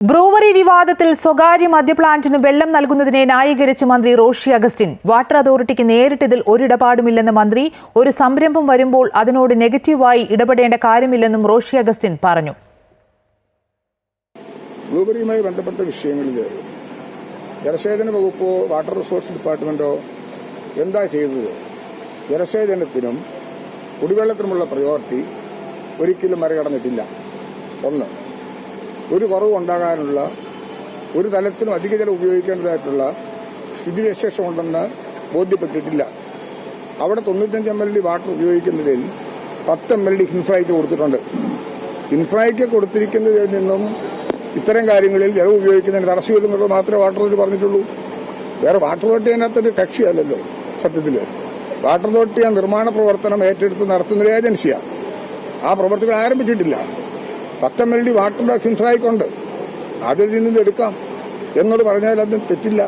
Brewery വിവാദത്തിൽ സ്വകാര്യ മദ്യപ്ലാന്റിന് വെള്ളം നൽകുന്നതിനെ ന്യായീകരിച്ച് മന്ത്രി റോഷി അഗസ്റ്റിൻ. വാട്ടർ അതോറിറ്റിക്ക് നേരിട്ട് ഇതിൽ ഒരിടപാടുമില്ലെന്ന് മന്ത്രി. ഒരു സംരംഭം വരുമ്പോൾ അതിനോട് നെഗറ്റീവായി ഇടപെടേണ്ട കാര്യമില്ലെന്നും റോഷി അഗസ്റ്റിൻ പറഞ്ഞു. ബ്രൂവറിയുമായി ബന്ധപ്പെട്ട വിഷയങ്ങളിൽ ജലസേചന വകുപ്പോ വാട്ടർ റിസോഴ്സ് ഡിപ്പാർട്ട്മെന്റോ എന്താ ചെയ്തത്? ജലസേചനത്തിനും കുടിവെള്ളത്തിനുമുള്ള പ്രയോറിറ്റി ഒരിക്കലും മറികടന്നിട്ടില്ല. ഒന്ന്, ഒരു കുറവുണ്ടാകാനുള്ള, ഒരു തലത്തിനും അധിക ജലം ഉപയോഗിക്കേണ്ടതായിട്ടുള്ള സ്ഥിതിവിശേഷമുണ്ടെന്ന് ബോധ്യപ്പെട്ടിട്ടില്ല. അവിടെ 95 ml വാട്ടർ ഉപയോഗിക്കുന്നതിൽ 10 ml ഇൻഫ്രൈക്ക് കൊടുത്തിട്ടുണ്ട്. ഇൻഫ്രൈക്ക് കൊടുത്തിരിക്കുന്നതിൽ നിന്നും ഇത്തരം കാര്യങ്ങളിൽ ജലം ഉപയോഗിക്കുന്നതിന് തടസ്സമില്ലെന്നുള്ളത് മാത്രമേ വാട്ടർ അതോറിറ്റി പറഞ്ഞിട്ടുള്ളൂ. വേറെ വാട്ടർ അതോറിറ്റി അതിനകത്തൊരു കക്ഷിയല്ലല്ലോ. സത്യത്തിൽ വാട്ടർ അതോറിറ്റി ആ നിർമ്മാണ പ്രവർത്തനം ഏറ്റെടുത്ത് നടത്തുന്നൊരു ഏജൻസിയാണ്. ആ പ്രവർത്തികൾ ആരംഭിച്ചിട്ടില്ല. 10 ml വാട്ടർ ഇൻഫ്രൈക്കുണ്ട്, അതിൽ നിന്ന് എടുക്കാം എന്നോട് പറഞ്ഞാൽ അതിന് തെറ്റില്ല.